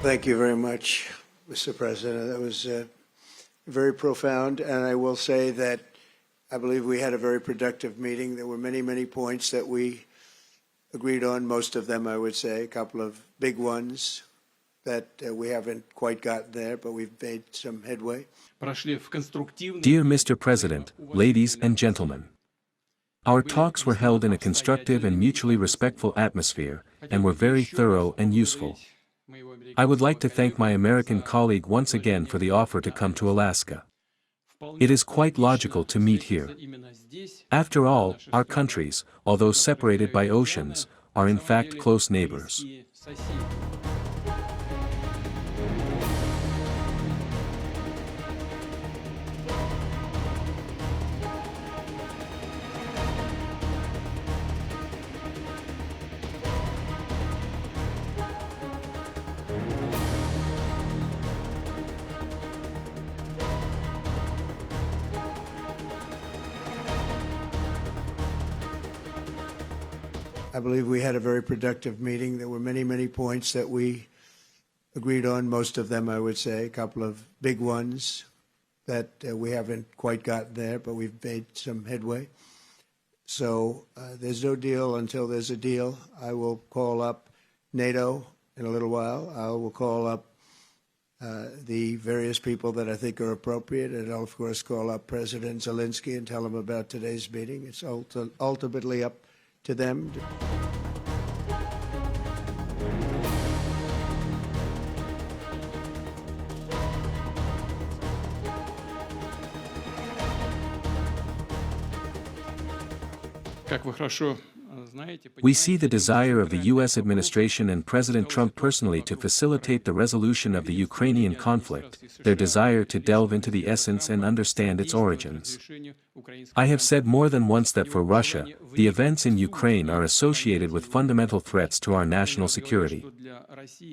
Thank you very much, Mr. President. That was very profound, and I will say that I believe we had a very productive meeting. There were many, many points that we agreed on, most of them, I would say, a couple of big ones that we haven't quite gotten there, but we've made some headway. Dear Mr. President, ladies and gentlemen, our talks were held in a constructive and mutually respectful atmosphere, and were very thorough and useful. I would like to thank my American colleague once again for the offer to come to Alaska. It is quite logical to meet here. After all, our countries, although separated by oceans, are in fact close neighbors. I believe we had a very productive meeting. There were many, many points that we agreed on, most of them, I would say, a couple of big ones that we haven't quite gotten there, but we've made some headway. So there's no deal until there's a deal. I will call up NATO in a little while. I will call up the various people that I think are appropriate, and I'll, of course, call up President Zelensky and tell him about today's meeting. It's ultimately up to them. We see the desire of the U.S. administration and President Trump personally to facilitate the resolution of the Ukrainian conflict, their desire to delve into the essence and understand its origins. I have said more than once that for Russia, the events in Ukraine are associated with fundamental threats to our national security.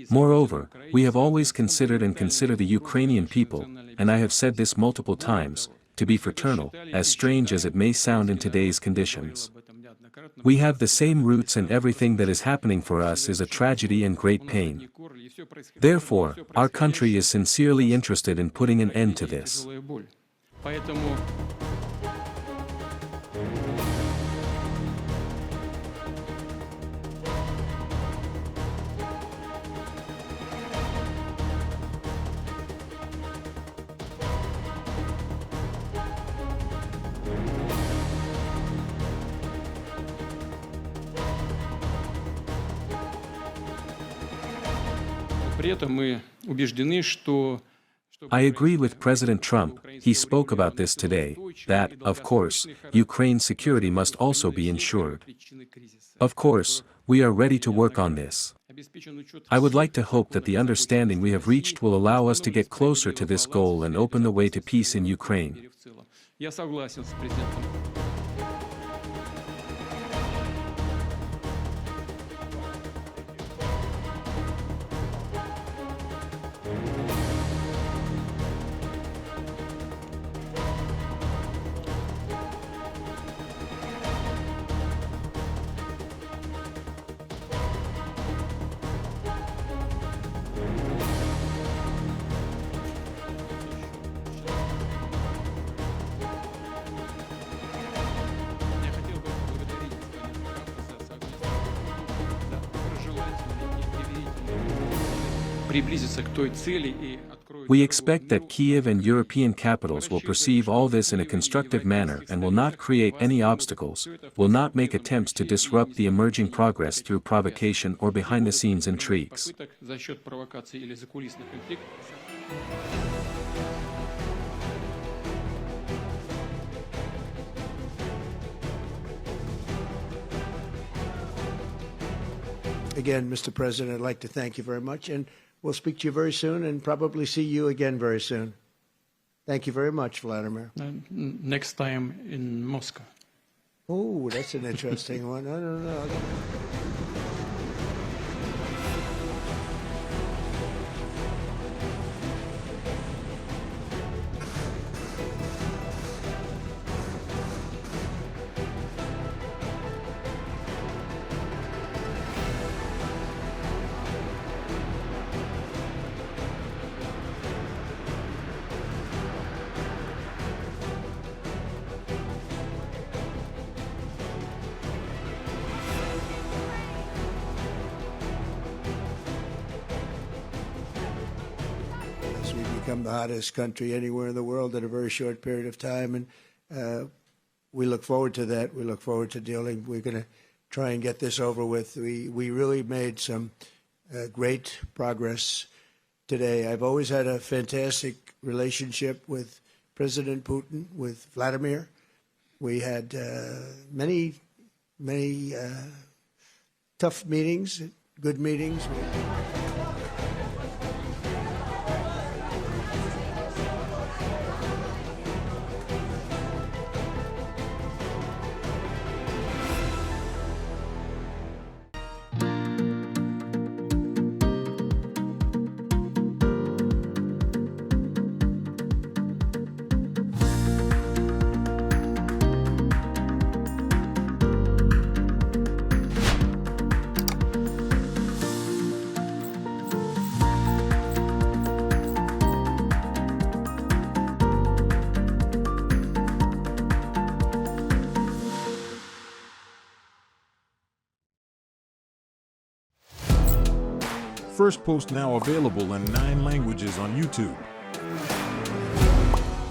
Moreover, we have always considered and consider the Ukrainian people, and I have said this multiple times, to be fraternal, as strange as it may sound in today's conditions. We have the same roots, and everything that is happening for us is a tragedy and great pain. Therefore, our country is sincerely interested in putting an end to this. I agree with President Trump. He spoke about this today, that, of course, Ukraine's security must also be ensured. Of course, we are ready to work on this. I would like to hope that the understanding we have reached will allow us to get closer to this goal and open the way to peace in Ukraine. We expect that Kyiv and European capitals will perceive all this in a constructive manner and will not create any obstacles, will not make attempts to disrupt the emerging progress through provocation or behind-the-scenes intrigues. Again, Mr. President, I'd like to thank you very much, and we'll speak to you very soon and probably see you again very soon. Thank you very much, Vladimir. Next time in Moscow. Oh, that's an interesting one. I don't know. become the hottest country anywhere in the world in a very short period of time. And we look forward to that. We look forward to dealing. We're going to try and get this over with. We really made some great progress today. I've always had a fantastic relationship with President Putin, with Vladimir. We had many tough meetings, good meetings. Firstpost now available in 9 languages on YouTube.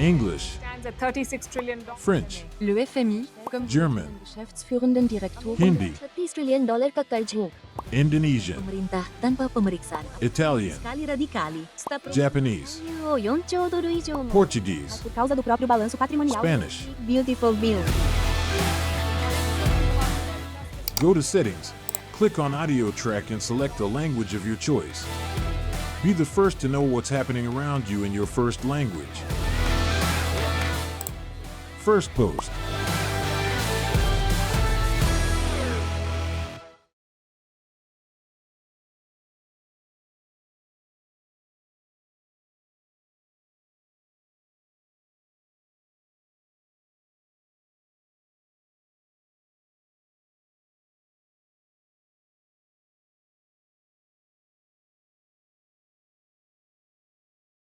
English, Stands at $36 trillion. French, Le FMI, comme German, geschäftsführenden Direktor Hindi, $30 trillion ka karjo. Indonesian, Pemerintah tanpa pemeriksaan. Italian, Sekali radikali. Japanese, $4 trilhão. Portuguese, Por causa do próprio balanço patrimonial. Spanish. Beautiful bill. Go to Settings, click on Audio Track and select the language of your choice. Be the first to know what's happening around you in your first language. Firstpost.